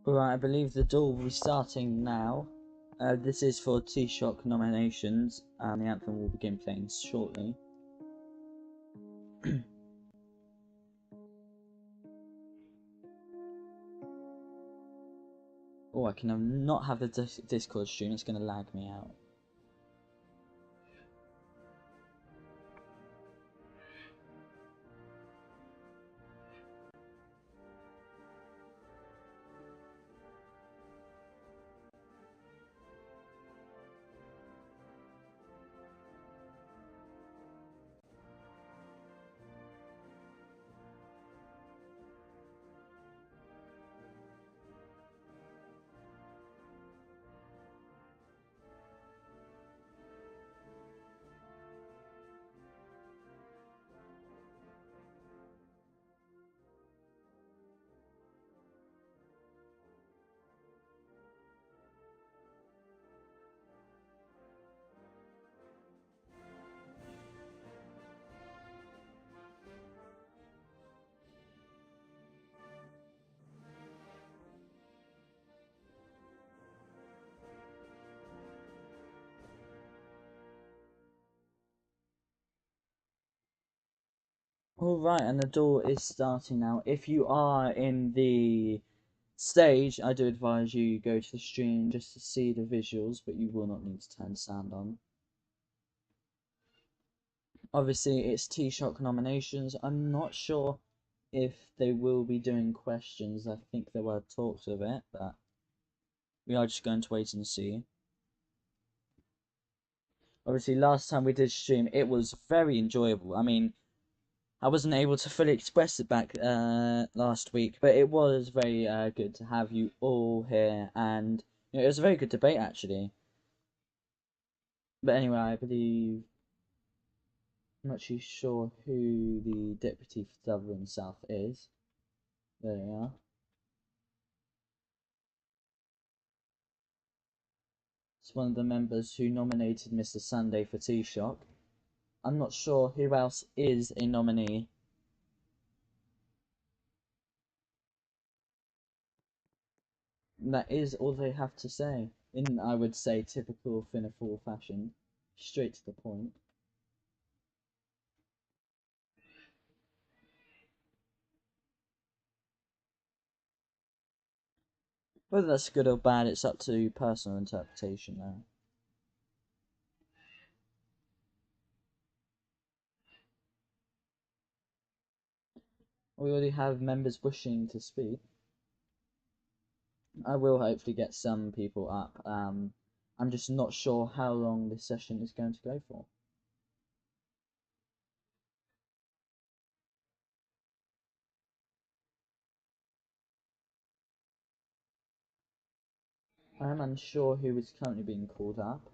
Right, I believe the duel will be starting now. This is for T-Shock nominations, and the anthem will begin playing shortly. Oh, I can not have the Discord stream, it's going to lag me out. Alright, and the duel is starting now. If you are in the stage, I do advise you go to the stream just to see the visuals, but you will not need to turn sound on. Obviously, it's T-Shock nominations. I'm not sure if they will be doing questions. I think there were talks of it, but we are just going to wait and see. Obviously, last time we did stream, it was very enjoyable. I mean, I wasn't able to fully express it back last week, but it was very good to have you all here, and you know, it was a very good debate actually. But anyway, I believe I'm not too sure who the deputy for Dublin South is. There we are. It's one of the members who nominated Mr. Sunday for Taoiseach. I'm not sure who else is a nominee. That is all they have to say. In, I would say, typical Fianna Fáil fashion. Straight to the point. Whether that's good or bad, it's up to personal interpretation now. We already have members wishing to speak. I will hopefully get some people up. I'm just not sure how long this session is going to go for. I am unsure who is currently being called up.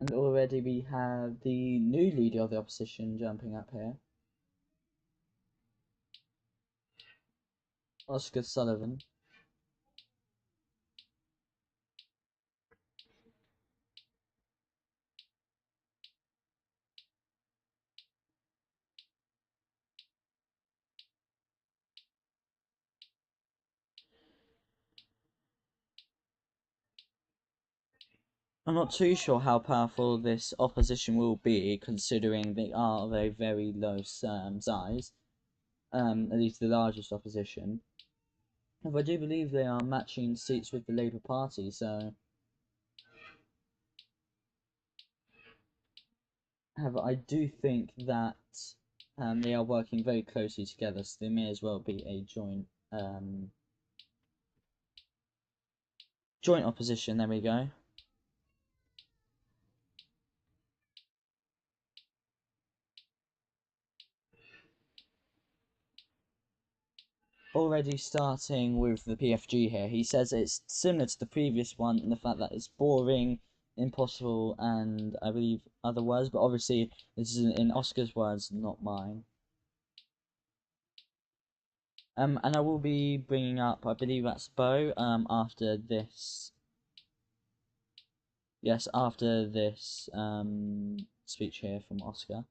And already we have the new leader of the opposition jumping up here. Oscar Sullivan. I'm not too sure how powerful this opposition will be, considering they are of a very low size, at least the largest opposition. But I do believe they are matching seats with the Labour Party, so... However, I do think that they are working very closely together, so they may as well be a joint opposition. There we go. Already starting with the PFG here, he says it's similar to the previous one in the fact that it's boring, impossible, and I believe other words, but obviously this is in Oscar's words, not mine. And I will be bringing up, I believe that's Bo, after this. Yes, after this speech here from Oscar.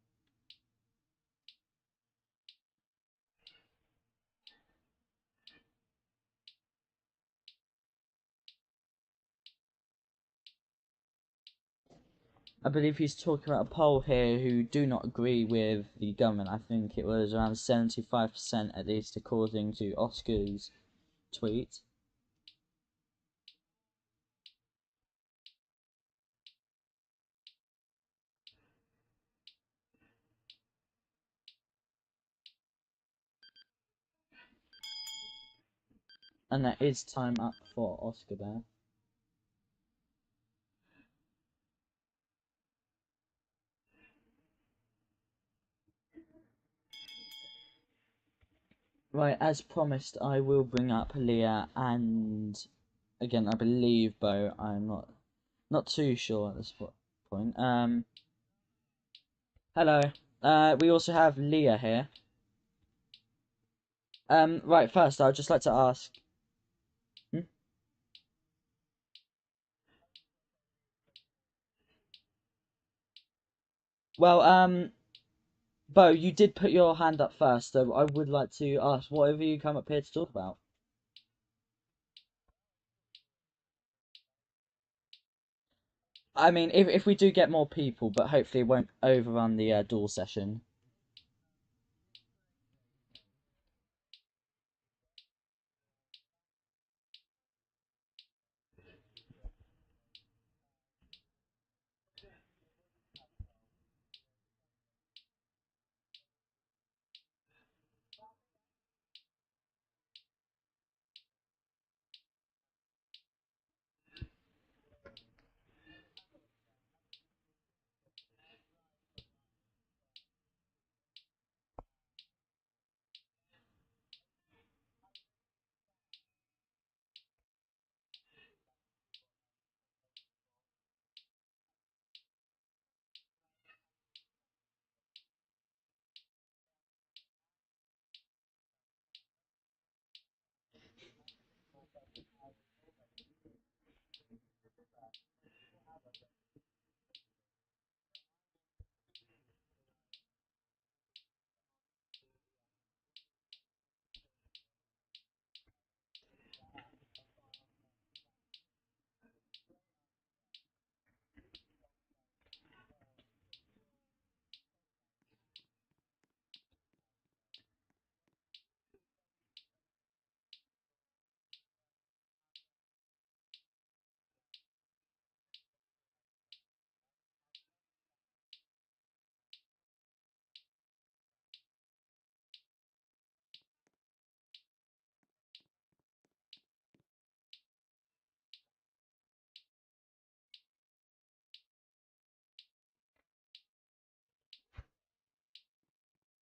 I believe he's talking about a poll here who do not agree with the government. I think it was around 75% at least, according to Oscar's tweet. And there is time up for Oscar there. Right, as promised, I will bring up Leah and, again, I believe Bo. I'm not too sure at this point. Hello. We also have Leah here. Right, first, I'd just like to ask. Hmm? Well, Bo, you did put your hand up first, so I would like to ask, what have you come up here to talk about? I mean, if we do get more people, but hopefully it won't overrun the duel session.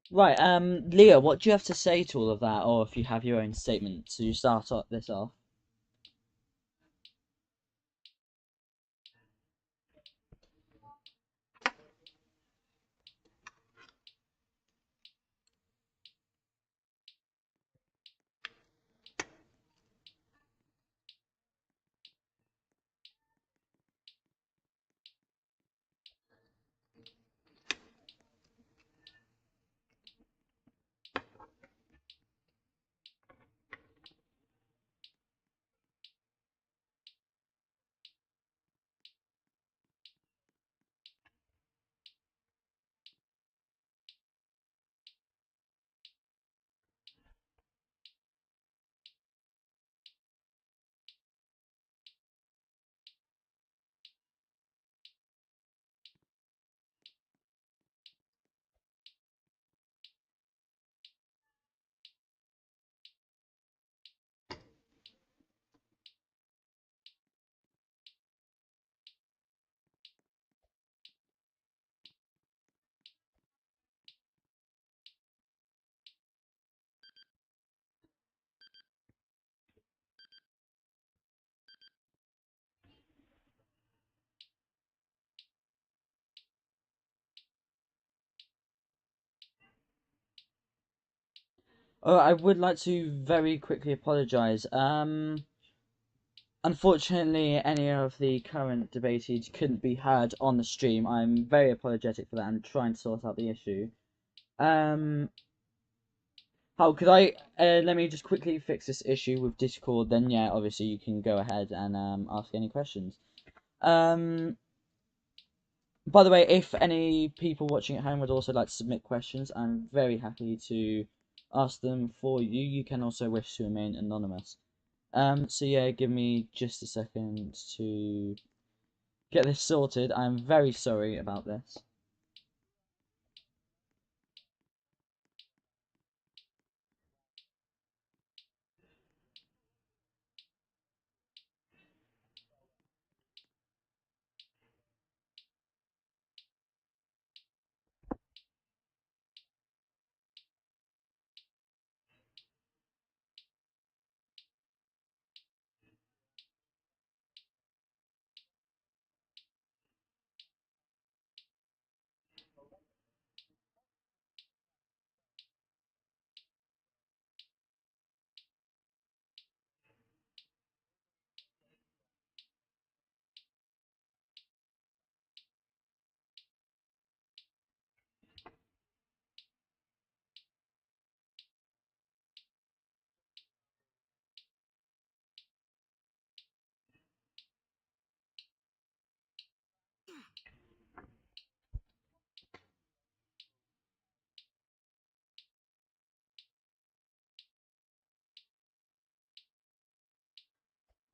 Right, Leah, what do you have to say to all of that, or if you have your own statement to start this off? Oh, I would like to very quickly apologise. Unfortunately, any of the current debated couldn't be heard on the stream. I'm very apologetic for that. I'm trying to sort out the issue. Um, how could I? Let me just quickly fix this issue with Discord. Then, yeah, obviously you can go ahead and ask any questions. By the way, if any people watching at home would also like to submit questions, I'm very happy to ask them for you. You can also wish to remain anonymous. So yeah, give me just a second to get this sorted. I'm very sorry about this.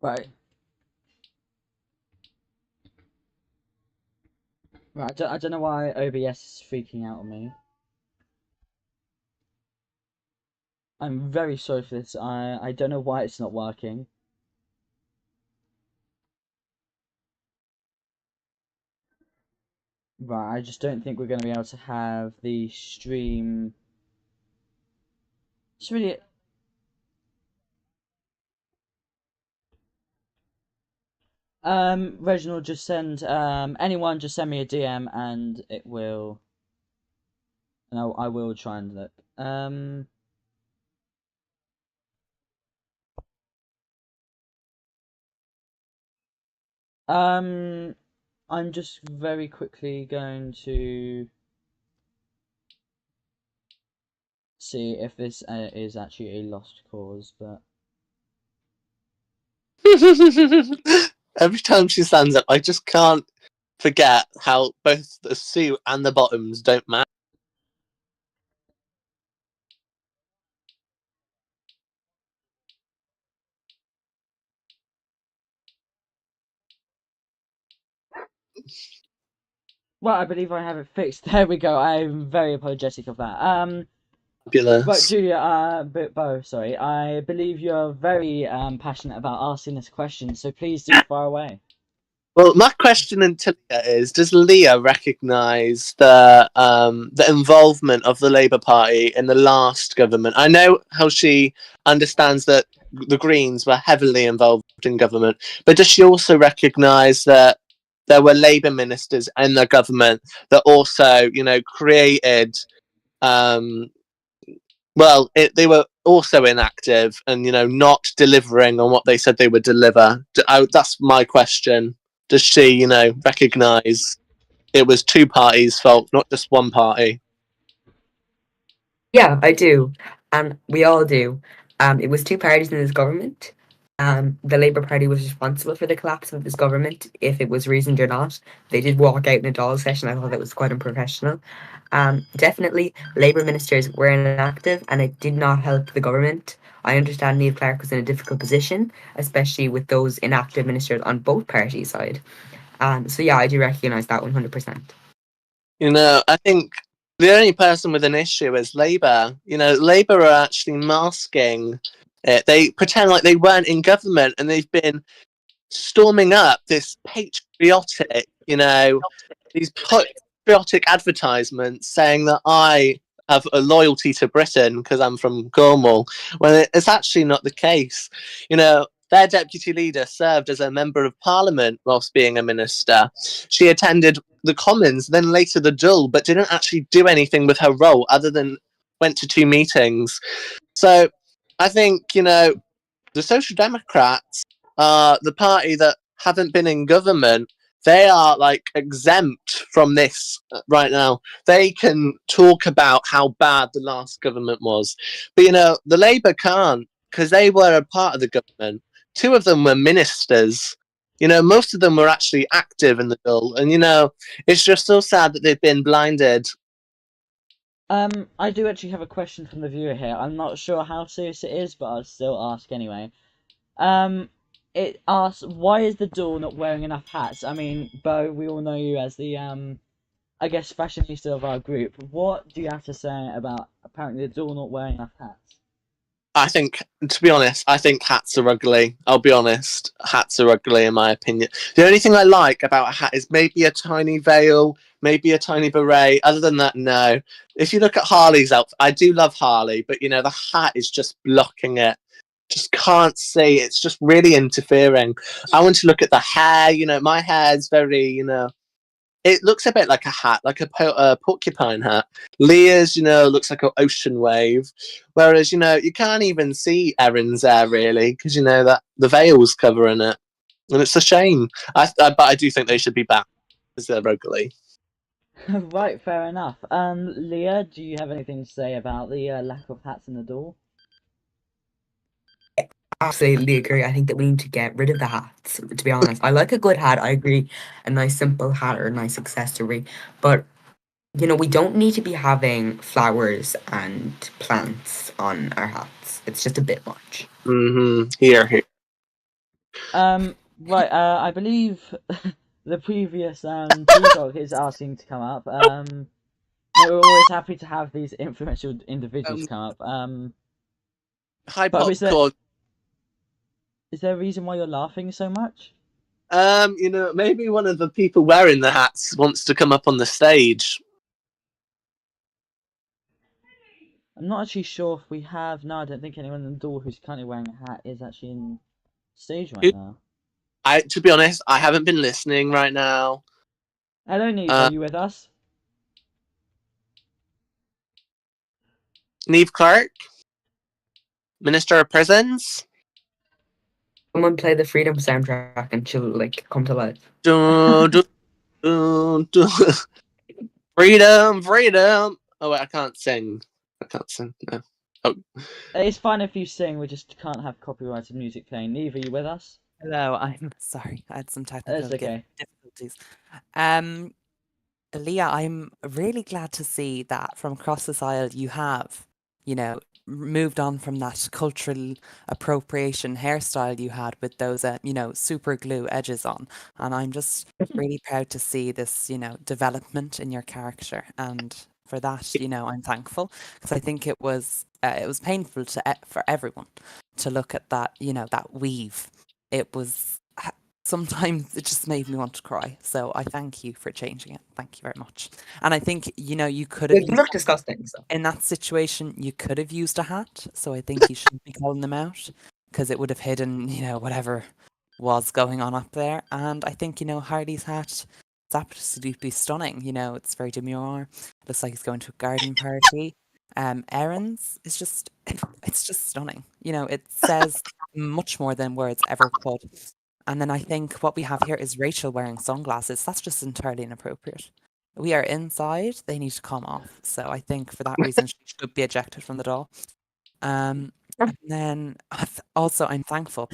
Right. Right, I don't know why OBS is freaking out on me. I'm very sorry for this. I don't know why it's not working. Right, I just don't think we're going to be able to have the stream. It's really. Reginald, just send anyone just send me a DM and it will. No, I will try and look. Um, I'm just very quickly going to see if this is actually a lost cause, but Every time she stands up, I just can't forget how both the suit and the bottoms don't match. well, I believe I have it fixed. There we go. I'm very apologetic of that. But Fabulous. Julia, Bo, sorry. I believe you're very passionate about asking this question, so please do fire away. Well, my question to Leah is: does Leah recognise the involvement of the Labour Party in the last government? I know how she understands that the Greens were heavily involved in government, but does she also recognise that there were Labour ministers in the government that also, created um, they were also inactive and not delivering on what they said they would deliver. That's my question. Does she, recognise it was two parties' fault, not just one party? Yeah, I do. We all do. It was two parties in this government. The Labour Party was responsible for the collapse of this government, if it was reasoned or not. They did walk out in a Dáil session. I thought that was quite unprofessional. Definitely, Labour ministers were inactive and it did not help the government. I understand Niamh Clark was in a difficult position, especially with those inactive ministers on both parties' side. So yeah, I do recognise that 100%. I think the only person with an issue is Labour. Labour are actually masking it. They pretend like they weren't in government and they've been storming up this patriotic, these patriotic advertisements saying that I have a loyalty to Britain because I'm from Cornwall, when it's actually not the case. Their deputy leader served as a member of parliament whilst being a minister. She attended the Commons, then later the Dáil, but didn't actually do anything with her role other than went to two meetings. So I think, the Social Democrats are the party that haven't been in government. They are like exempt from this right now. They can talk about how bad the last government was. But, the Labour can't because they were a part of the government. Two of them were ministers. Most of them were actually active in the bill. And, it's just so sad that they've been blinded. I do actually have a question from the viewer here. I'm not sure how serious it is, but I'll still ask anyway. It asks, why is the Dáil not wearing enough hats? I mean, Bo, we all know you as the, I guess, fashionista of our group. What do you have to say about apparently the Dáil not wearing enough hats? I think, to be honest, I think hats are ugly. I'll be honest. Hats are ugly, in my opinion. The only thing I like about a hat is maybe a tiny veil, maybe a tiny beret. Other than that, no. If you look at Harley's outfit, I do love Harley, but, the hat is just blocking it. Just can't see. It's just really interfering. I want to look at the hair. My hair is very, it looks a bit like a hat, like a porcupine hat. Leah's, looks like an ocean wave. Whereas, you can't even see Erin's hair really because, that the veil's covering it. And it's a shame. But I do think they should be back because they're ugly. Right, fair enough. Leah, do you have anything to say about the lack of hats in the Dáil? Absolutely agree. I think that we need to get rid of the hats, to be honest. I like a good hat, I agree. A nice simple hat or a nice accessory. But, we don't need to be having flowers and plants on our hats. It's just a bit much. Here. Right, I believe the previous T-Dog is asking to come up. We're always happy to have these influential individuals come up. Hi, But Popcorn. is there a reason why you're laughing so much? Maybe one of the people wearing the hats wants to come up on the stage. I'm not actually sure if we have. No, I don't think anyone in the Dáil who's currently wearing a hat is actually in stage right now. To be honest, I haven't been listening right now. Hello, Neve. Are you with us? Neve Clark, Minister of Prisons. Someone play the Freedom soundtrack and she'll come to life. Freedom. Oh wait, I can't sing. No. Oh. It's fine if you sing. We just can't have copyrighted music playing. Neve, are you with us? Hello, I'm sorry. I had some technical That's okay. difficulties. Leah, I'm really glad to see that from across this aisle you have, moved on from that cultural appropriation hairstyle you had with those, super glue edges on. And I'm just really proud to see this, development in your character. And for that, I'm thankful because I think it was painful for everyone to look at that, that weave. It was sometimes it just made me want to cry. So I thank you for changing it. Thank you very much. And I think, you could have It looked disgusting. So. in that situation, you could have used a hat. So I think you shouldn't be calling them out because it would have hidden, whatever was going on up there. And I think, Hardy's hat is absolutely stunning. It's very demure. Looks like he's going to a garden party. Éireann's is it's just stunning. It says much more than words ever could. And then I think what we have here is Rachel wearing sunglasses. That's just entirely inappropriate. We are inside. They need to come off. So I think for that reason, she should be ejected from the doll. And then also I'm thankful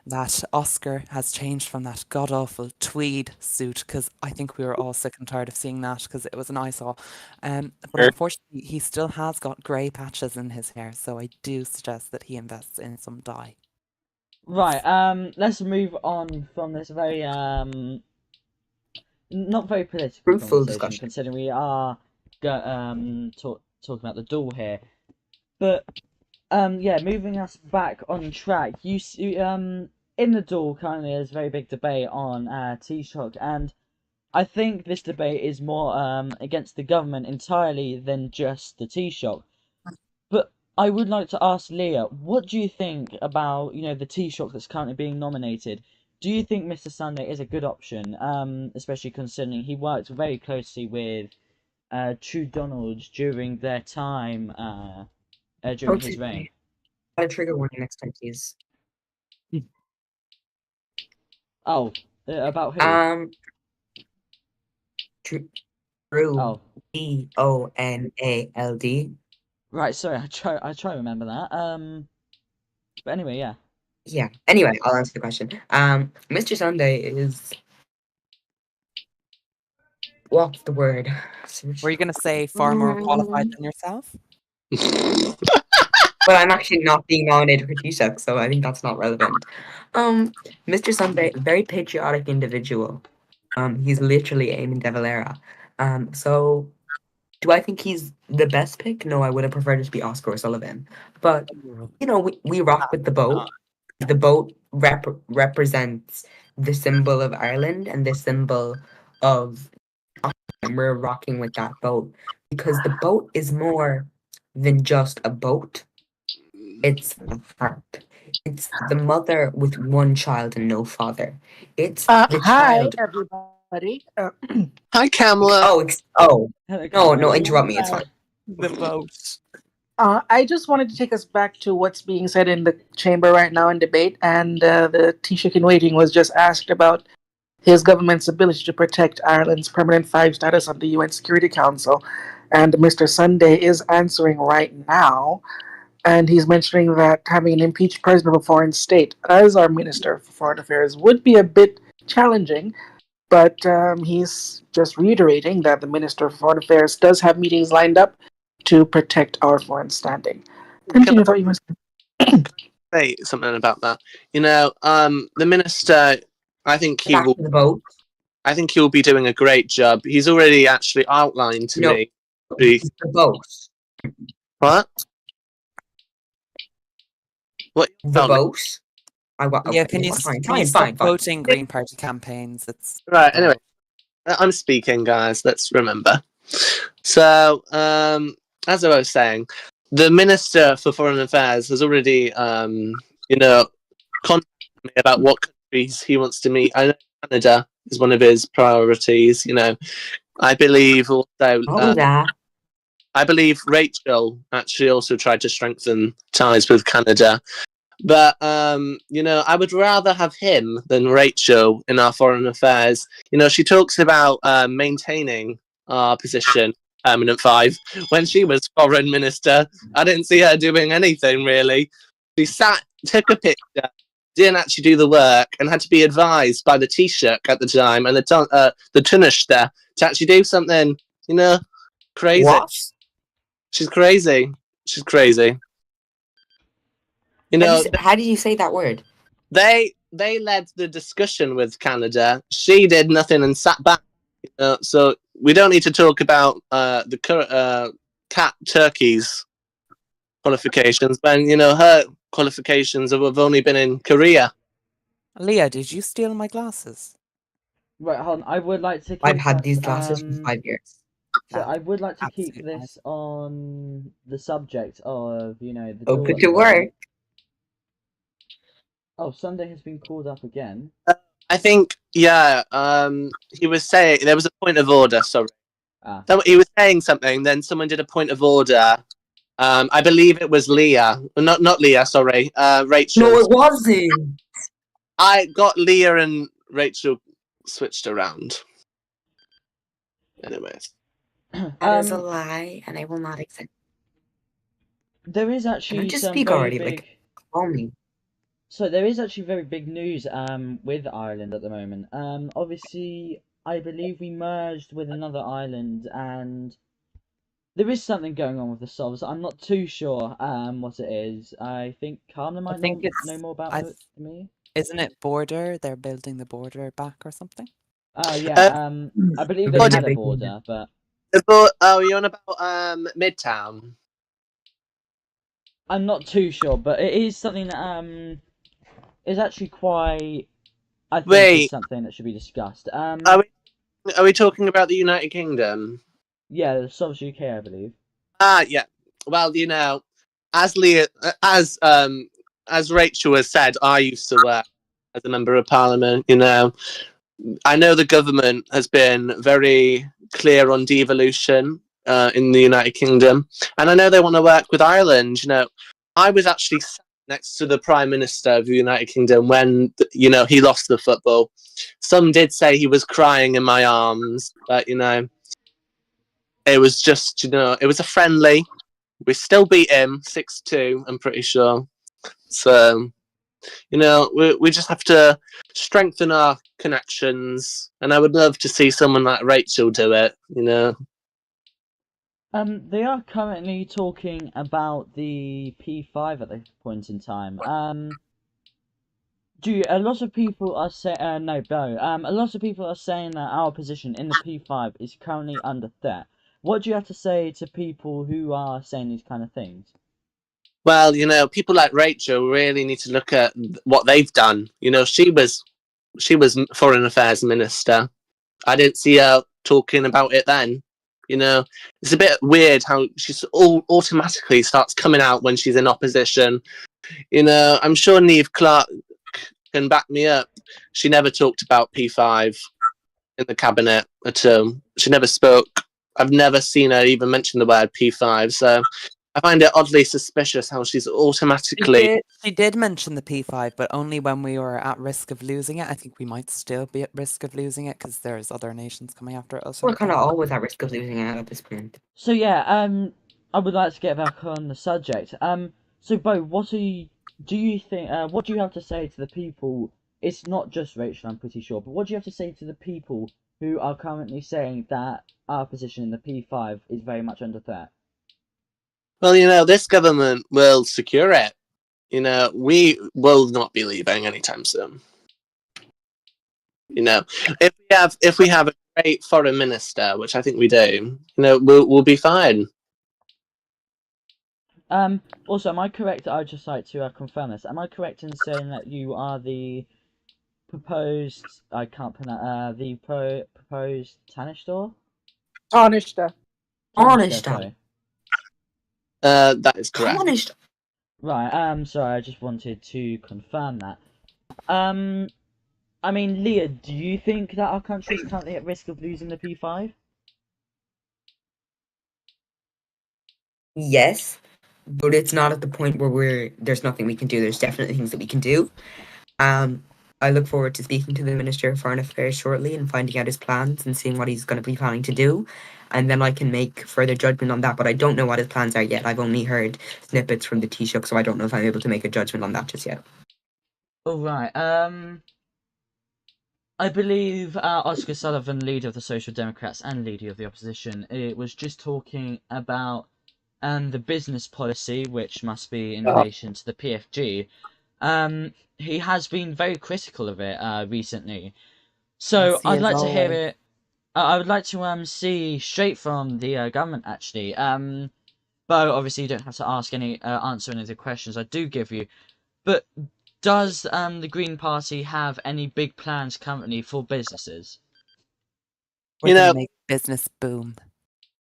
that Oscar has changed from that god-awful tweed suit because I think we were all sick and tired of seeing that because it was an eyesore. But unfortunately, he still has got grey patches in his hair. So I do suggest that he invests in some dye. Right, let's move on from this very, not very political Fruitful conversation, discussion. considering we are, talking about the Dáil here. But, yeah, moving us back on track, you see, in the Dáil currently there's a very big debate on, Taoiseach, and I think this debate is more, against the government entirely than just the Taoiseach. But I would like to ask Leah, what do you think about, the Taoiseach that's currently being nominated? Do you think Mr. Sunday is a good option, especially considering he worked very closely with True Donald during their time, during his reign? Add a trigger warning next time, please. Oh, about who? True. Oh, Donald. right. Sorry, I try to remember that. But anyway, yeah. Yeah. Anyway, I'll answer the question. Mr. Sunday is what's the word? Were you going to say far more qualified than yourself? But I'm actually not being nominated for Taoiseach, so I think that's not relevant. Mr. Sunday, very patriotic individual. He's literally Eamon de Valera. So do I think he's the best pick? No, I would have preferred it to be Oscar O'Sullivan. But we rock with the boat. The boat represents the symbol of Ireland and the symbol of, and we're rocking with that boat because the boat is more than just a boat. It's a heart. It's the mother with one child and no father. It's the Hi, child. everybody. Hi, Kamala. Oh, Hello, no, Cameron. interrupt me. It's fine. The vote. I just wanted to take us back to what's being said in the chamber right now in debate, and the Taoiseach in waiting was just asked about his government's ability to protect Ireland's permanent 5 status on the UN Security Council, and Mr. Sunday is answering right now, and he's mentioning that having an impeached president of a foreign state as our Minister for Foreign Affairs would be a bit challenging. But he's just reiterating that the Minister of Foreign Affairs does have meetings lined up to protect our foreign standing. Continue, I thought you were Say something about that. The minister, I think he Back will. to the boat. I think he'll be doing a great job. He's already actually outlined to No. me. The boat. What? What? The boat. Yeah, can you stop quoting Green Party campaigns? It's Right. Anyway, I'm speaking, guys. Let's remember. So, as I was saying, the Minister for Foreign Affairs has already, contacted me about what countries he wants to meet. I know Canada is one of his priorities. I believe also. I believe Rachel actually also tried to strengthen ties with Canada. But, I would rather have him than Rachel in our foreign affairs. She talks about maintaining our position, permanent 5. When she was foreign minister, I didn't see her doing anything, really. She took a picture, didn't actually do the work, and had to be advised by the Taoiseach at the time and the Taoiseach to actually do something, crazy. What? She's crazy. She's crazy. How did you say that word? They led the discussion with Canada. She did nothing and sat back. So we don't need to talk about the cat Turkey's qualifications when her qualifications have only been in Korea. Leah, did you steal my glasses? Right, hold on. I would like to. I've had these glasses for 5 years. So I would like to keep Absolutely. this on the subject of the Open door to work. Oh, Sunday has been called up again. I think, yeah. He was saying there was a point of order. Sorry, he was saying something. Then someone did a point of order. I believe it was Leah. Not Leah. Sorry, Rachel. No, it wasn't. I got Leah and Rachel switched around. Anyways, That is a lie, and I will not accept. There is actually just some speak very already, big. like, call me. So there is actually very big news with Ireland at the moment. Obviously, I believe we merged with another island, and there is something going on with the Sovs. I'm not too sure what it is. I think Carmela might know more about it than me. Isn't it border? They're building the border back or something? Yeah. I believe they had a border, but. you're on about Midtown. I'm not too sure, but it is something that is actually quite. I think it's something that should be discussed. Are we talking about the United Kingdom? Yeah, the Sovs UK, I believe. Yeah. Well, as Leah, as Rachel has said, I used to work as a member of Parliament. I know the government has been very clear on devolution in the United Kingdom, and I know they want to work with Ireland. I was actually sat next to the Prime Minister of the United Kingdom when, he lost the football. Some did say he was crying in my arms, but, it was just, it was a friendly. We still beat him 6-2, I'm pretty sure. So, we just have to strengthen our connections, and I would love to see someone like Rachel do it, They are currently talking about the P5 at this point in time. A lot of people are saying a lot of people are saying that our position in the P5 is currently under threat. What do you have to say to people who are saying these kind of things? Well, people like Rachel really need to look at what they've done. She was Foreign Affairs Minister. I didn't see her talking about it then. It's a bit weird how she automatically starts coming out when she's in opposition. I'm sure Niamh Clark can back me up. She never talked about P5 in the cabinet at all. She never spoke. I've never seen her even mention the word P5. So I find it oddly suspicious how she's automatically. She did mention the P5, but only when we were at risk of losing it. I think we might still be at risk of losing it because there's other nations coming after us. We're kind of always at risk of losing it at this point. So yeah, I would like to get back on the subject. So Bo, what do you think? What do you have to say to the people? It's not just Rachel, I'm pretty sure, but what do you have to say to the people who are currently saying that our position in the P5 is very much under threat? Well, this government will secure it. We will not be leaving anytime soon. If we have a great foreign minister, which I think we do, we'll be fine. Also, am I correct? I'd just like to confirm this. Am I correct in saying that you are the proposed? I can't pronounce proposed Taoiseach? Taoiseach. Sorry. That is correct. Taoiseach. Right. Sorry. I just wanted to confirm that. I mean, Leah, do you think that our country is currently at risk of losing the P5? Yes, but it's not at the point where there's nothing we can do. There's definitely things that we can do. I look forward to speaking to the Minister of Foreign Affairs shortly and finding out his plans and seeing what he's going to be planning to do. And then I can make further judgment on that, but I don't know what his plans are yet. I've only heard snippets from the Taoiseach, so I don't know if I'm able to make a judgment on that just yet. All right. I believe Oscar Sullivan, leader of the Social Democrats and leader of the opposition, was just talking about the business policy, which must be in relation to the PFG. He has been very critical of it recently. So Yes, he I'd is like to hear always. it. I would like to see straight from the government actually. But obviously you don't have to answer any of the questions I do give you. But does the Green Party have any big plans currently for businesses? We're going to make business boom.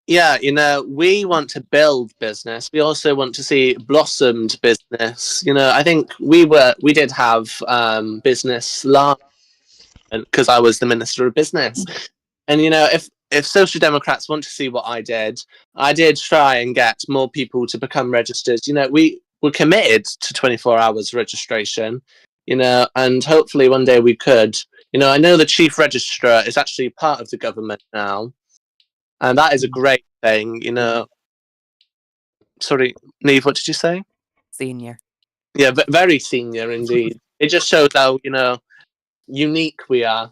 Yeah, we want to build business. We also want to see blossomed business. I think we did have business last because I was the Minister of Business. And if Social Democrats want to see what I did try and get more people to become registered. We were committed to 24 hours registration. And hopefully one day we could. I know the Chief Registrar is actually part of the government now. And that is a great thing, Sorry, Niamh, what did you say? Senior. Yeah, very senior indeed. It just shows how, unique we are.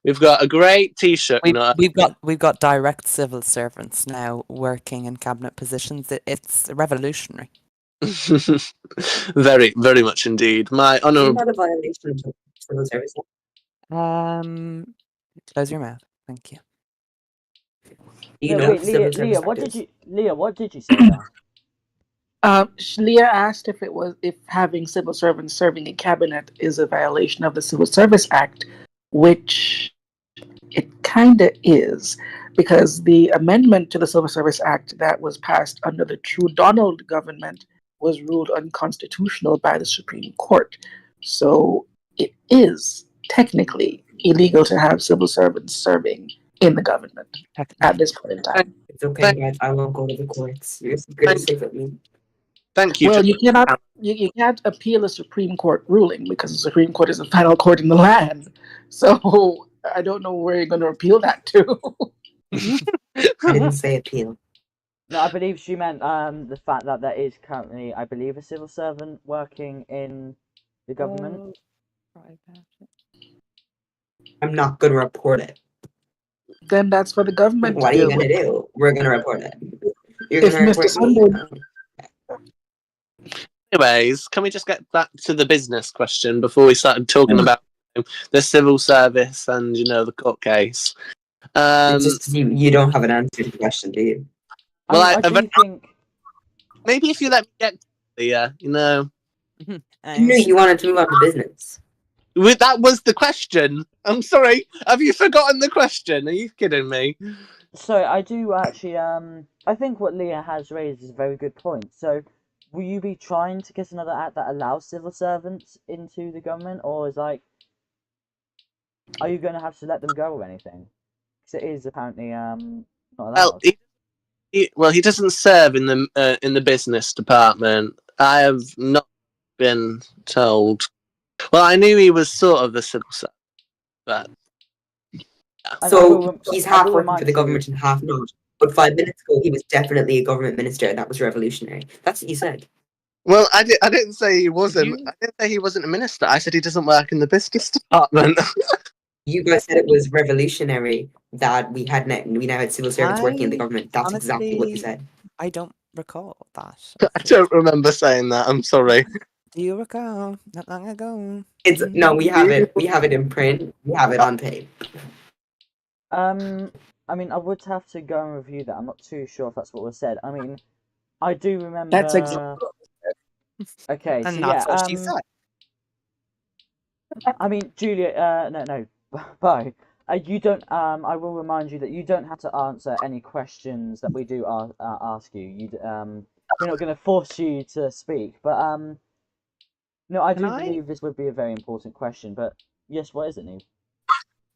We've got a great T-shirt. We've got direct civil servants now working in cabinet positions. It's revolutionary. Very, very much indeed. My honourable. Is that a violation of civil service? Close your mouth. Thank you. Wait, Leah, what did you say there? Leah asked if having civil servants serving in cabinet is a violation of the Civil Service Act, which it kind of is, because the amendment to the Civil Service Act that was passed under the True-Donald government was ruled unconstitutional by the Supreme Court. So it is technically illegal to have civil servants serving in the government at this point in time. It's okay, guys. I won't go to the courts. You're going to stay with me. Thank you. Well, you can't appeal a Supreme Court ruling because the Supreme Court is the final court in the land. So I don't know where you're going to appeal that to. I didn't say appeal. No, I believe she meant the fact that there is currently, I believe, a civil servant working in the government. I'm not going to report it. Then that's for the government What to are you deal going with. to do? We're going to report it. You're If going to Mr. report me? Sunday, Anyways, can we just get back to the business question before we started talking about the civil service and the court case? It's just you don't have an answer to the question, do you? Well, I do think maybe if you let me get clear, I knew you wanted to move on to business. that was the question. I'm sorry. Have you forgotten the question? Are you kidding me? so. I do actually. I think what Leah has raised is a very good point. So, will you be trying to get another act that allows civil servants into the government, or is are you going to have to let them go or anything? Because it is apparently not Well, allowed. he doesn't serve in the business department. I have not been told. Well, I knew he was sort of a civil servant, but So he's I half will working for remind the you. government and half not. But 5 minutes ago, he was definitely a government minister. That was revolutionary. That's what you said. well, I didn't say he wasn't. I didn't say he wasn't a minister. I said he doesn't work in the business department. You guys said it was revolutionary that we now had civil servants working in the government. That's exactly what you said. I don't recall that. I don't remember saying that. I'm sorry. Do you recall? Not long ago. No, we have it. We have it in print. We have it on tape. I mean, I would have to go and review that. I'm not too sure if that's what was said. I mean, I do remember. that's exactly. Okay, And so that's yeah. what she said. I mean, Julia. No. Bye. You don't. I will remind you that you don't have to answer any questions that we do ask you. We're not going to force you to speak, but no, I do believe this would be a very important question. But yes, what is it, Neve?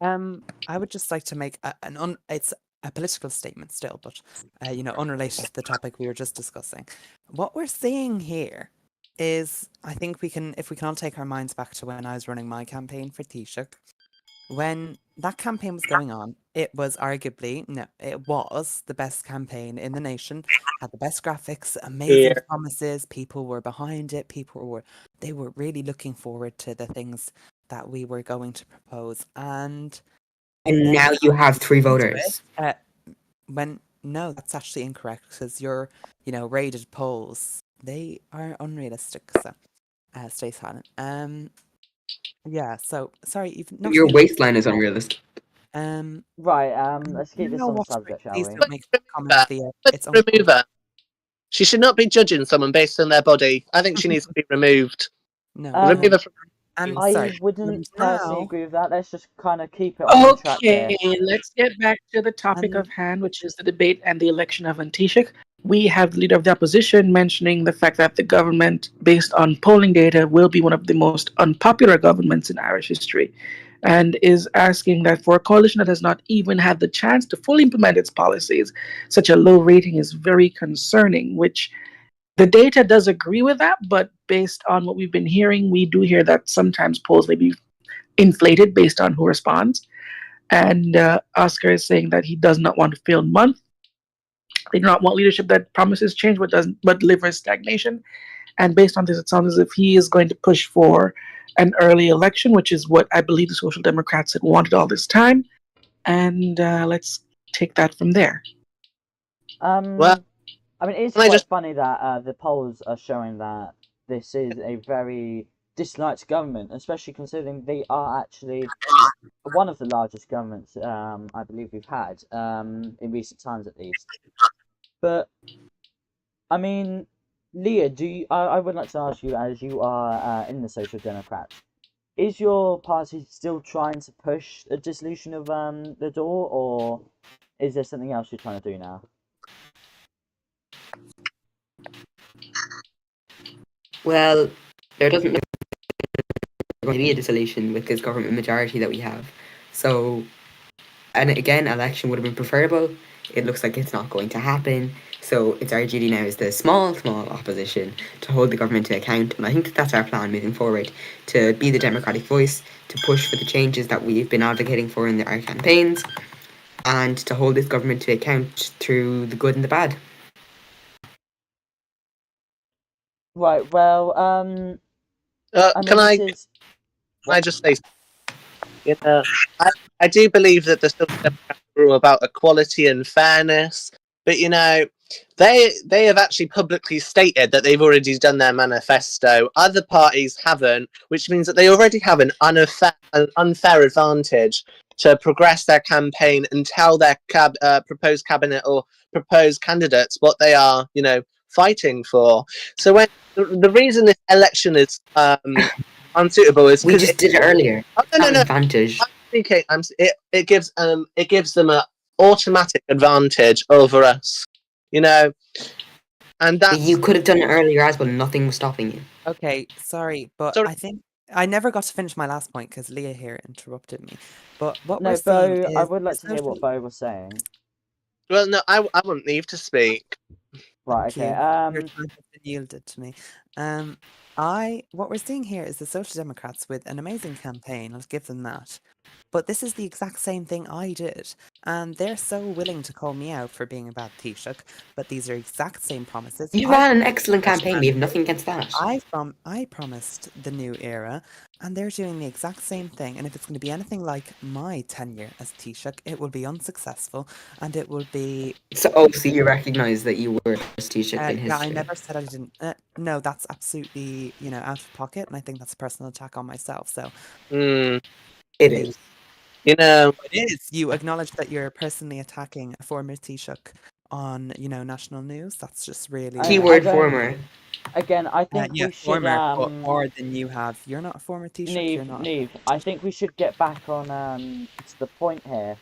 I would just like to make it's a political statement still, but unrelated to the topic we were just discussing. What we're seeing here is, I think if we can all take our minds back to when I was running my campaign for Taoiseach. When that campaign was going on, it was it was the best campaign in the nation, had the best graphics, amazing promises, people were behind it, they were really looking forward to the things that we were going to propose. And now you have 3 voters. No, that's actually incorrect, because your rated polls, they are unrealistic, so stay silent. Yeah, so sorry, Your waistline is unrealistic. Right. Let's keep this on the subject, shall please we? don't make comments, Leah. It's Remove her. She should not be judging someone based on their body. I think she needs to be removed. No. Remove her from. I wouldn't personally agree with that. Let's just kind of keep it on the track here. Okay, let's get back to the topic of hand, which is the debate and the election of an Taoiseach. We have the leader of the opposition mentioning the fact that the government, based on polling data, will be one of the most unpopular governments in Irish history, and is asking that for a coalition that has not even had the chance to fully implement its policies, such a low rating is very concerning, which the data does agree with that, but based on what we've been hearing, we do hear that sometimes polls may be inflated based on who responds. And Oscar is saying that he does not want a failed month. They do not want leadership that promises change but delivers stagnation. And based on this, it sounds as if he is going to push for an early election, which is what I believe the Social Democrats had wanted all this time. And let's take that from there. Well, I mean, it's quite funny that the polls are showing that this is a very disliked government, especially considering they are actually one of the largest governments I believe we've had in recent times, at least. But I mean, Leah, I would like to ask you, as you are in the Social Democrats, is your party still trying to push a dissolution of the Dáil, or is there something else you're trying to do now? Well, there doesn't look going to be a dissolution with this government majority that we have. So, and again, election would have been preferable. It looks like it's not going to happen. So it's our duty now as the small opposition to hold the government to account. And I think that's our plan moving forward, to be the democratic voice, to push for the changes that we've been advocating for in our campaigns, and to hold this government to account through the good and the bad. Right. Well, I Can mean, this is. I just say, you know, I do believe that the Social Democrats are all about equality and fairness, but they have actually publicly stated that they've already done their manifesto. Other parties haven't, which means that they already have an unfair advantage to progress their campaign and tell their proposed cabinet or proposed candidates what they are, fighting for. So when the reason this election is unsuitable is We because just did it earlier. oh, no, That no, no. advantage. Okay, it gives them an automatic advantage over us, and But that's you could have done it earlier as well. Nothing was stopping you. Okay, sorry, but sorry. I think I never got to finish my last point because Leah here interrupted me. But what we're No, seeing Bo. I is would the like to hear what social. Bo was saying. Well, no, I wouldn't leave to speak. Right. Thank Okay. you. Your time has been yielded to me. Um, what we're seeing here is the Social Democrats with an amazing campaign. I'll give them that. But this is the exact same thing I did, and they're so willing to call me out for being a bad Taoiseach. But these are exact same promises. You I ran an promised excellent fresh campaign. We have candidates. nothing against that. I promised the new era, and they're doing the exact same thing. And if it's going to be anything like my tenure as Taoiseach, it will be unsuccessful, and it will be. So you recognise that you were the first Taoiseach in Yeah, I history. never said I didn't. No, that's absolutely out of pocket, and I think that's a personal attack on myself. So Mm, It please, is. it is. You acknowledge that you're personally attacking a former Taoiseach on national news. That's just really I Keyword don't. former. Again, I think yeah, we should former, but more than you have. You're not a former Taoiseach. You're not. Neve. I think we should get back on to the point here.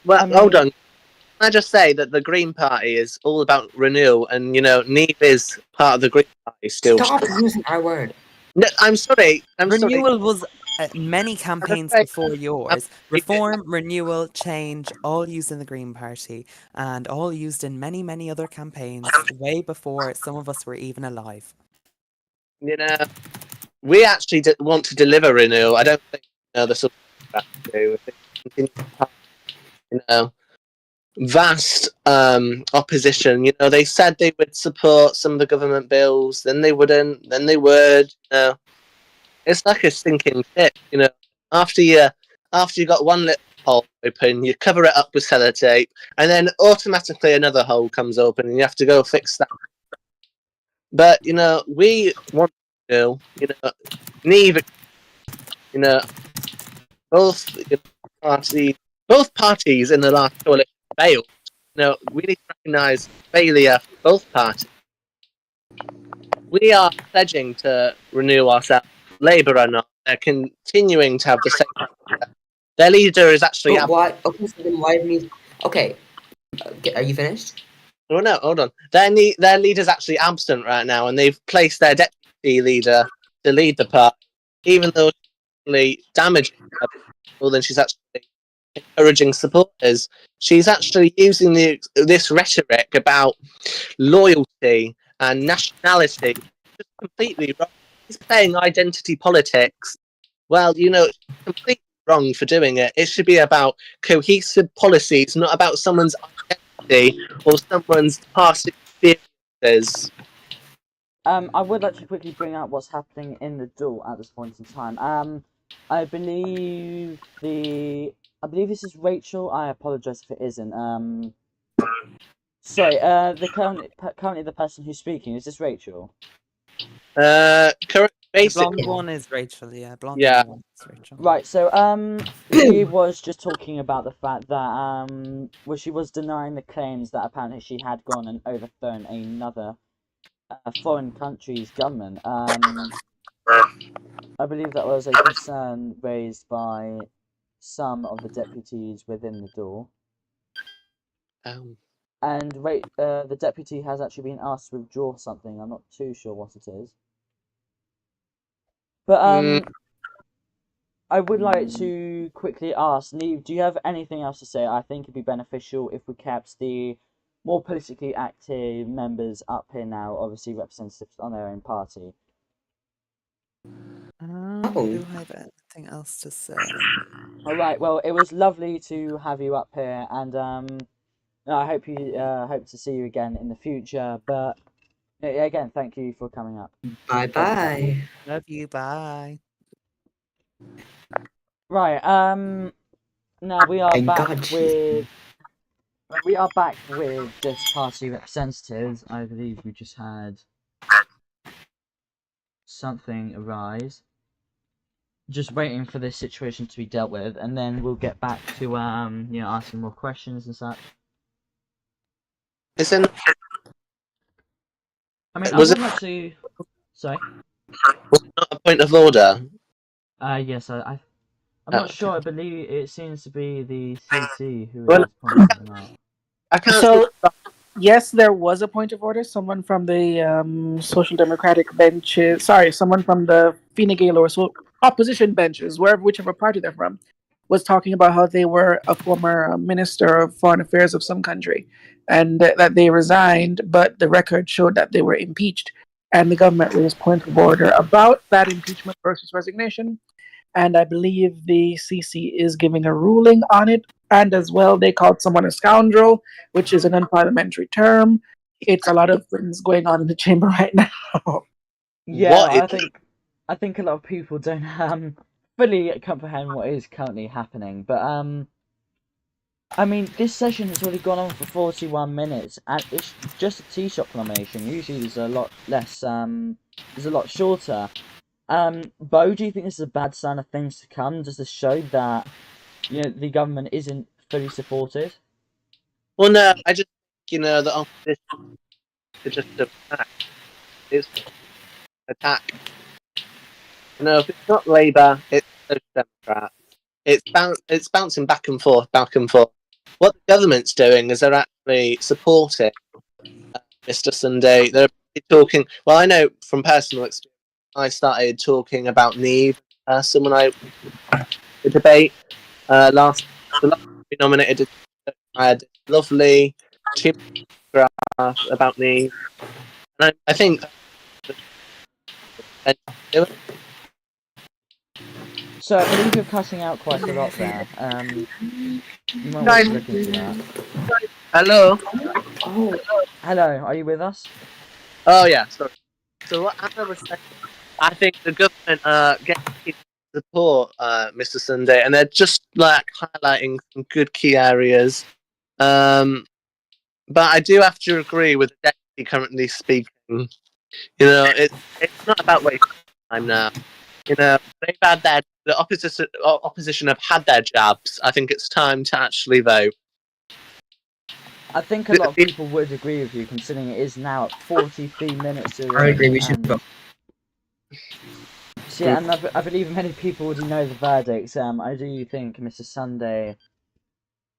well, I hold mean, on. Can I just say that the Green Party is all about renewal, and Neve is part of the Green Party still. Stop using our word. No, I'm sorry. I'm sorry. Renewal was many I'm just campaigns saying, before I'm- yours. Reform, renewal, change, all used in the Green Party and all used in many, many other campaigns way before some of us were even alive. you know, we actually want to deliver renewal. I don't think the Social Democrats do. I think they continue to have, vast opposition. They said they would support some of the government bills, then they wouldn't, then they would. It's like a sinking ship. After you got one little hole open, you cover it up with sellotape, and then automatically another hole comes open, and you have to go fix that. But we want to. Neither. Both both parties in the last coalition failed. We need to recognise failure for both parties. We are pledging to renew ourselves. Labour are not. They're continuing to have the same. Their leader is actually. But why? Okay, so then why didn't you? Okay, are you finished? Oh no, hold on. Their leader's actually absent right now, and they've placed their deputy leader to lead the party, even though she's actually damaging her more than she's actually encouraging supporters. She's actually using this rhetoric about loyalty and nationality just completely wrong. She's playing identity politics. Well, completely wrong for doing it. It should be about cohesive policies, not about someone's identity or someone's past experiences. I would like to quickly bring out what's happening in the duel at this point in time. I believe this is Rachel. I apologize if it isn't. Sorry. Currently the person who's speaking is this Rachel. Correct. The blonde Basically, one is Rachel, yeah. Blonde yeah. one is Rachel. Right. So she was just talking about the fact that well, she was denying the claims that apparently she had gone and overthrown another foreign country's government. I believe that was a concern raised by some of the deputies within the door. And the deputy has actually been asked to withdraw something. I'm not too sure what it is. But I would like to quickly ask, Neve, do you have anything else to say? I think it'd be beneficial if we kept the more politically active members up here now, obviously representatives on their own party. Do I have anything else to say? All right. Well, it was lovely to have you up here, and I hope to see you again in the future. But again, thank you for coming up. Bye bye. Love you. Bye. Right. Now we are Thank back God she's with this party representatives. I believe we just had something arise. Just waiting for this situation to be dealt with, and then we'll get back to asking more questions and such. Isn't I mean, was I it want to. Sorry. not a point of order? Yes, I'm Oh, not sure. I believe it seems to be the CT who Well, is pointing something out. I can't. So, yes, there was a point of order. Someone from the Social Democratic benches, someone from the Fine Gael or opposition benches, whichever party they're from, was talking about how they were a former minister of foreign affairs of some country, and that they resigned, but the record showed that they were impeached, and the government raised point of order about that impeachment versus resignation. And I believe the CC is giving a ruling on it. And as well, they called someone a scoundrel, which is an unparliamentary term. It's a lot of things going on in the chamber right now. Yeah, What is I think a lot of people don't fully comprehend what is currently happening. But I mean, this session has already gone on for 41 minutes, and it's just a tea-shop nomination. Usually, there's a lot less. There's a lot shorter. Bo, do you think this is a bad sign of things to come? Does this show that the government isn't fully supported? Well, no, I just the opposition is just attack. It's attack. If it's not Labour, it's Social Democrats. It's bouncing back and forth, back and forth. What the government's doing is they're actually supporting Mr. Sunday. They're talking. Well, I know from personal experience. I started talking about Neve, someone I the debate last the last we nominated. I had a lovely two graph about Neve, and I think. So I believe you're cutting out quite a lot there. You might want Guys, to look into that. hello. Oh, Hello, are you with us? Oh yeah, sorry. So what Anna was saying, I think the government getting people to support Mr. Sunday, and they're just like highlighting some good key areas. But I do have to agree with the deputy currently speaking. It's not about wasting time now. They've had the opposition have had their jabs. I think it's time to actually vote. I think a lot of people would agree with you, considering it is now at 43 minutes to I agree. We should and, vote. so, yeah, and I believe many people already know the verdict. I do think Mr. Sunday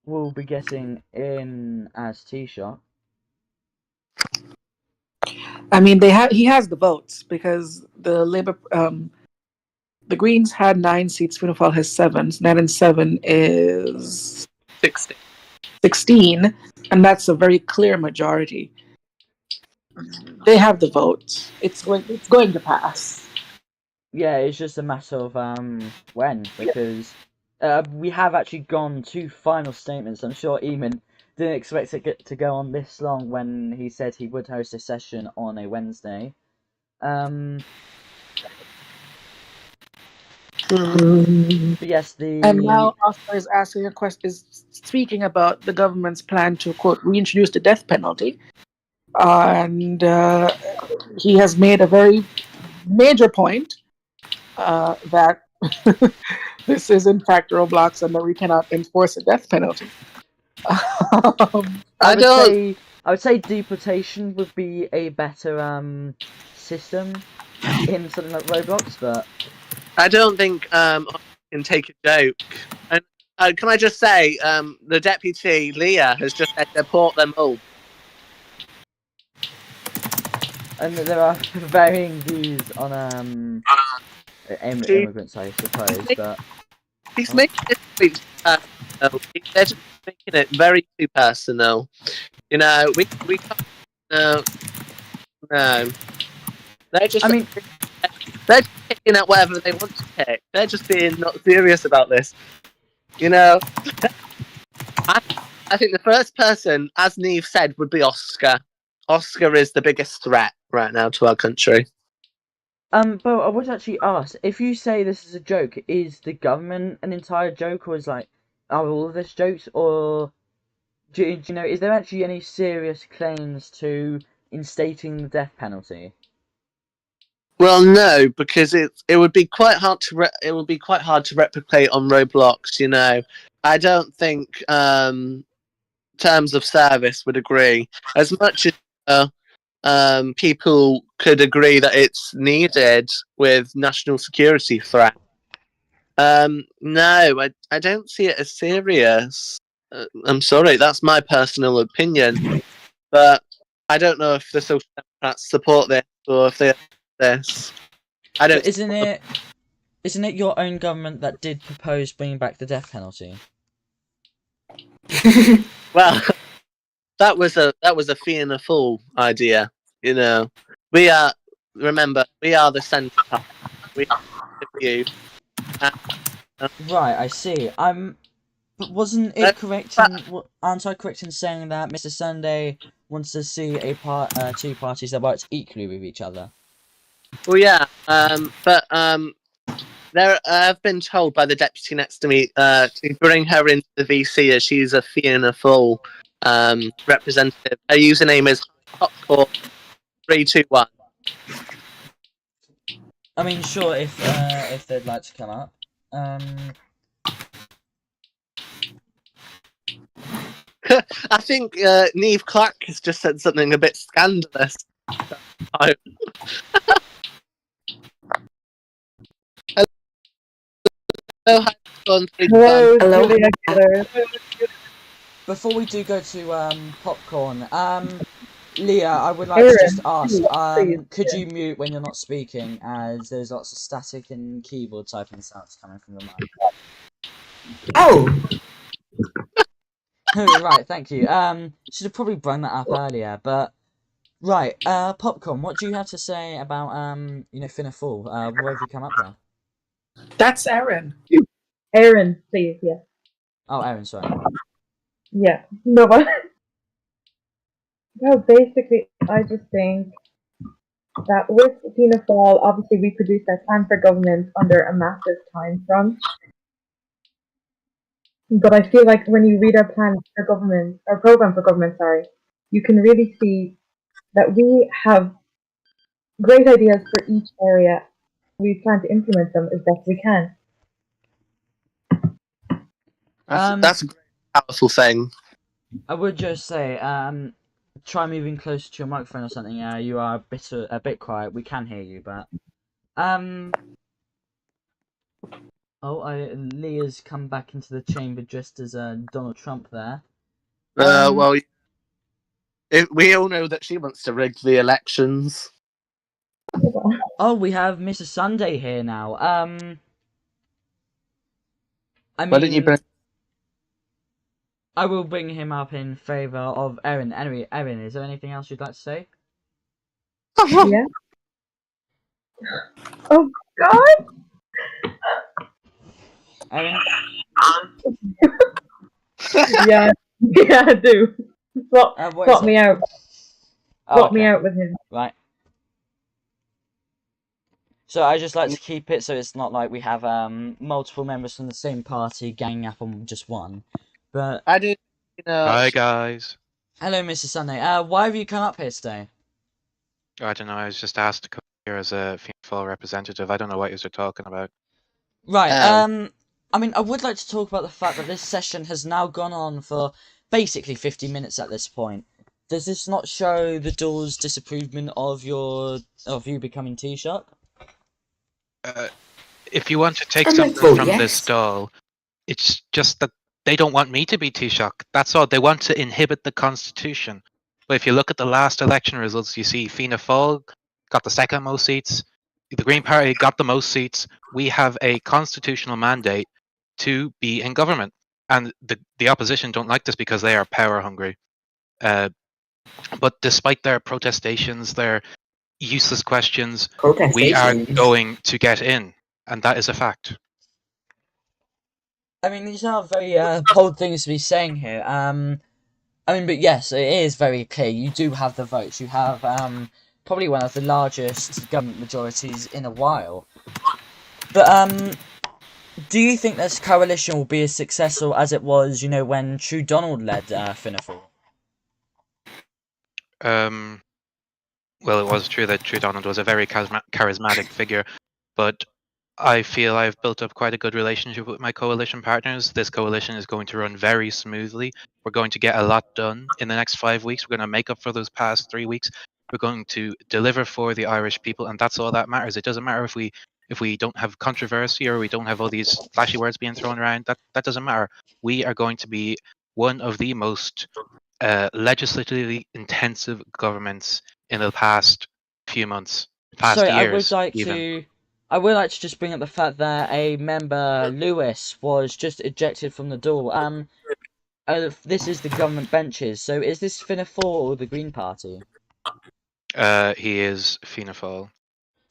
will be getting in as T-shot. I mean, he has the votes because the Labour, the Greens had 9 seats. Fianna Fáil has 7. 9 and 7 is 16, and that's a very clear majority. They have the votes. It's going to pass. Yeah, it's just a matter of when, because we have actually gone to final statements. I'm sure Eamon didn't expect it to go on this long when he said he would host a session on a Wednesday. But yes, And now Oscar is asking a question, is speaking about the government's plan to, quote, reintroduce the death penalty. And he has made a very major point that this is in fact roadblocks and that we cannot enforce a death penalty. I would say deportation would be a better system in something like Roblox, but I don't think I can take a joke. And can I just say, the deputy Leah has just said deport them all. and there are varying views on immigrants, I suppose. But He's making this speech They're just making it very too personal. We can't. No, no. They're just. I mean, They're just picking out whatever they want to pick. They're just being not serious about this. I think the first person, as Neve said, would be Oscar. Oscar is the biggest threat right now to our country. but I would actually ask, if you say this is a joke, is the government an entire joke, or are all of this jokes, or do you know, is there actually any serious claims to instating the death penalty? Well, no, because it would be quite hard to replicate on Roblox. I don't think terms of service would agree as much as people could agree that it's needed with national security threat. No, I don't see it as serious. I'm sorry, that's my personal opinion, but I don't know if the Social Democrats support this or if they this. I don't. But isn't it your own government that did propose bringing back the death penalty? Well, that was a fee and a fool idea. We are. Remember, we are the centre. We are you. Right, I see. But wasn't it correct aren't I correct in saying that Mr. Sunday wants to see two parties that work equally with each other? Well, yeah. But there, I've been told by the deputy next to me to bring her into the VC as she's a fee and a fool representative. Her username is Popcorn321. I mean, sure, if they'd like to come up. I think Neve Clark has just said something a bit scandalous. Hello, Hello. Before we do go to popcorn, Leah, I would like to just ask, could you mute when you're not speaking, as there's lots of static and keyboard typing sounds coming from the mic. Oh, Right, thank you. Should have probably brought that up earlier, but right, popcorn. What do you have to say about Finna Fall? Where have you come up there? That's Aaron. Éireann, please, yeah. Oh, Aaron, sorry. Yeah. No, but well, basically, I just think that with Fianna Fáil, obviously we produced our plan for government under a massive time crunch. But I feel like when you read our plan for government, our program for government, sorry, you can really see that we have great ideas for each area. We plan to implement them as best we can. That's a great, powerful thing. I would just say, try moving closer to your microphone or something. You are a bit quiet. We can hear you, but Leah's come back into the chamber dressed as Donald Trump there. Well, we all know that she wants to rig the elections. Oh, we have Mr. Sunday here now. I Why didn't you mean, bring? I will bring him up in favour of Erin. Anyway, Erin, is there anything else you'd like to say? Yeah. Oh God! Erin? Yeah, yeah, I do. Swap me out. Swap me okay. out with him. Right. So I just like to keep it so it's not like we have multiple members from the same party ganging up on just one. But I did. Hi guys. hello, Mr. Sunday. Why have you come up here today? I don't know. I was just asked to come here as a female representative. I don't know what you're talking about. Right. I mean, I would like to talk about the fact that this session has now gone on for basically 50 minutes at this point. Does this not show the Dáil's disapproval of you becoming Taoiseach? If you want to take I'm something like, from yes. this Dáil, it's just that they don't want me to be Taoiseach. That's all. They want to inhibit the constitution. But if you look at the last election results, you see Fianna Fáil got the second most seats. The Green Party got the most seats. We have a constitutional mandate to be in government. and the opposition don't like this because they are power hungry. But despite their protestations, their useless questions, we are Protestations. going to get in, and that is a fact. I mean, these are very bold things to be saying here. But yes, it is very clear. You do have the votes. You have probably one of the largest government majorities in a while. But do you think this coalition will be as successful as it was, when True Donald led Fianna Fáil? Well, it was true that True Donald was a very charismatic figure, but I feel I've built up quite a good relationship with my coalition partners. This coalition is going to run very smoothly. We're going to get a lot done in the next 5 weeks. We're going to make up for those past 3 weeks. We're going to deliver for the Irish people, and that's all that matters. It doesn't matter if we don't have controversy or we don't have all these flashy words being thrown around. That doesn't matter. We are going to be one of the most legislatively intensive governments in the past few months, past Sorry, years, I would like to just bring up the fact that a member, Lewis, was just ejected from the door. This is the government benches. So is this Fianna Fáil or the Green Party? He is Fianna Fáil.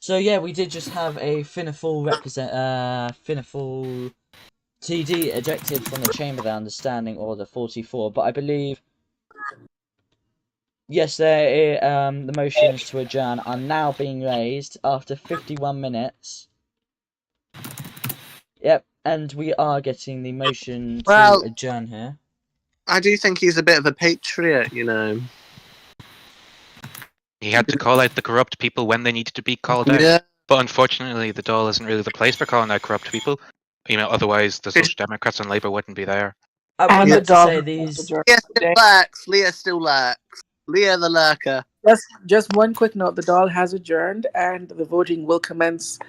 So yeah, we did just have a Fianna Fáil Fianna Fáil TD ejected from the chamber there, understanding Order 44. But I believe, yes, the motions to adjourn are now being raised after 51 minutes. Yep, and we are getting the motion to adjourn here. I do think he's a bit of a patriot, He had to call out the corrupt people when they needed to be called out. Yeah. But unfortunately, the Dáil isn't really the place for calling out corrupt people. Otherwise the Social Democrats and Labour wouldn't be there. I would And like the to say dog these. Leah still lurks. Leah the lurker. Just one quick note: the Dáil has adjourned, and the voting will commence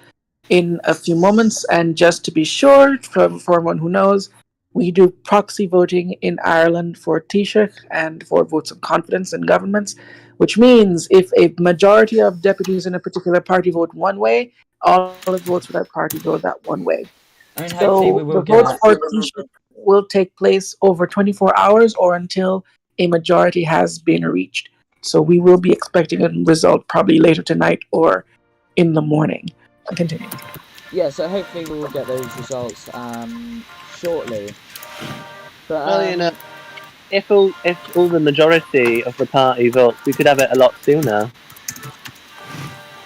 in a few moments. And just to be sure, for everyone who knows, we do proxy voting in Ireland for Taoiseach and for votes of confidence in governments, which means if a majority of deputies in a particular party vote one way, all the votes for that party go that one way. I mean, hopefully we So will the votes get. for Taoiseach will take place over 24 hours or until a majority has been reached. So we will be expecting a result probably later tonight or in the morning. Continue. Yeah, so hopefully we will get those results shortly. But Well, if all the majority of the party votes, we could have it a lot sooner.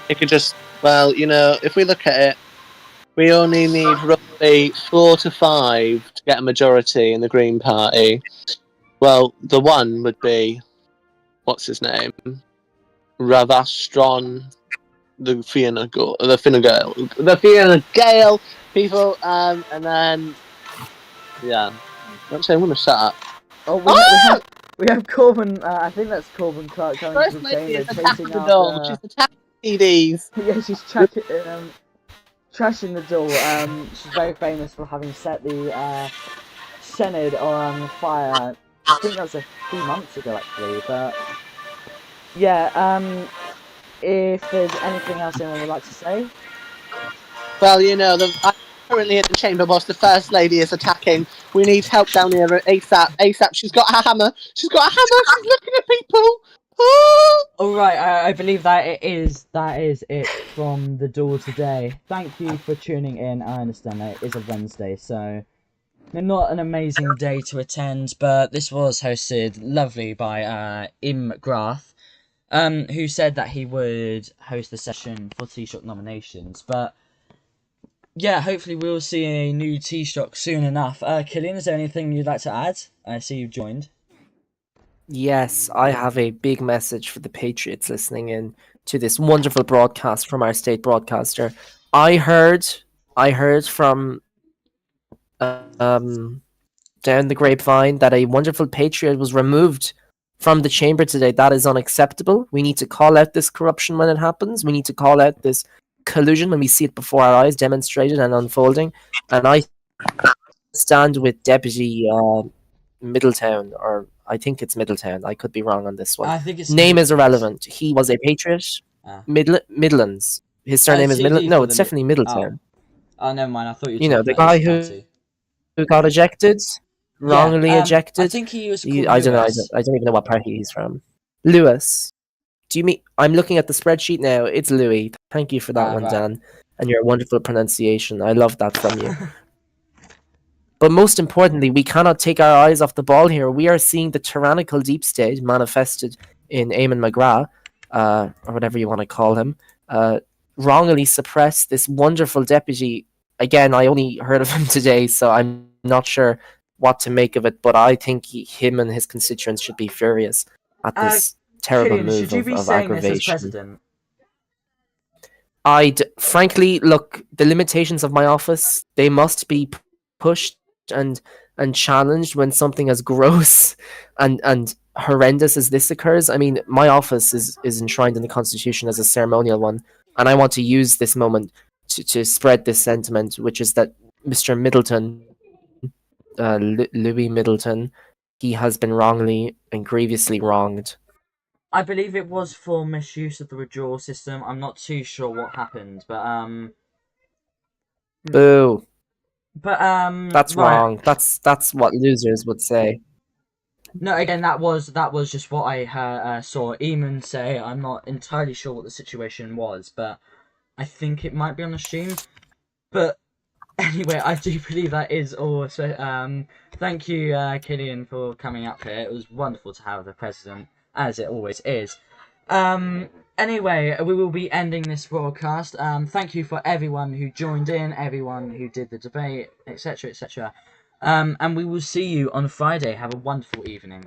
It could just, if we look at it, we only need roughly 4 to 5 to get a majority in the Green Party. Well, the one would be, what's his name? Ravastron, the Fianna Gael people, and then, yeah. Actually, I'm going to shut up. Oh, we have Corbin. I think that's Corbin Clark coming First to the lady chamber, is attacking chasing the door. after. She's attacking TDs. Yeah, she's trashing the door. She's very famous for having set the Senate on fire. I think that was a few months ago, actually. But yeah, if there's anything else anyone would like to say. Well, I'm currently at the chamber boss. The first lady is attacking. We need help down here ASAP. ASAP. She's got a hammer. She's looking at people. Oh! All right, I believe that is it from the door today. Thank you for tuning in. I understand that it is a Wednesday, so not an amazing day to attend, but this was hosted lovely by Im McGrath, who said that he would host the session for Taoiseach nominations. But yeah, hopefully we'll see a new Taoiseach soon enough. Killian, is there anything you'd like to add? I see you've joined. Yes, I have a big message for the Patriots listening in to this wonderful broadcast from our state broadcaster. I heard from down the grapevine that a wonderful Patriot was removed from the chamber today. That is unacceptable. We need to call out this corruption when it happens. We need to call out this collusion when we see it before our eyes demonstrated and unfolding. And I stand with Deputy Middletown, or I think it's Middletown. I could be wrong on this one. I think it's name is irrelevant. He was a patriot. Midlands. His surname is Middleton. No, it's definitely Middletown. Oh, never mind. I thought you were the guy who got ejected. wrongly I ejected. think he was He, called I don't know. Lewis. I don't even know what party he's from. Lewis. Do you mean? I'm looking at the spreadsheet now. It's Louis. Thank you for that one, Right. Dan. And your wonderful pronunciation. I love that from you. But most importantly, we cannot take our eyes off the ball here. We are seeing the tyrannical deep state manifested in Eamon McGrath, or whatever you want to call him, wrongly suppress this wonderful deputy. Again, I only heard of him today, so I'm not sure what to make of it, but I think him and his constituents should be furious at this terrible Killian, move should you be of saying this as aggravation. president? Frankly, look, the limitations of my office, they must be pushed and challenged when something as gross and horrendous as this occurs. I mean, my office is enshrined in the Constitution as a ceremonial one, and I want to use this moment to spread this sentiment, which is that Mr. Middleton, Louis Middleton, he has been wrongly and grievously wronged. I believe it was for misuse of the withdrawal system. I'm not too sure what happened, but Boo. That's right. wrong. That's what losers would say. No, again, that was just what I saw Eamon say. I'm not entirely sure what the situation was, but I think it might be on the stream. But anyway, I do believe that is all. So, thank you, Killian, for coming up here. It was wonderful to have the president, as it always is. Anyway, we will be ending this broadcast. Thank you for everyone who joined in, everyone who did the debate, etc., etc. And we will see you on Friday. Have a wonderful evening.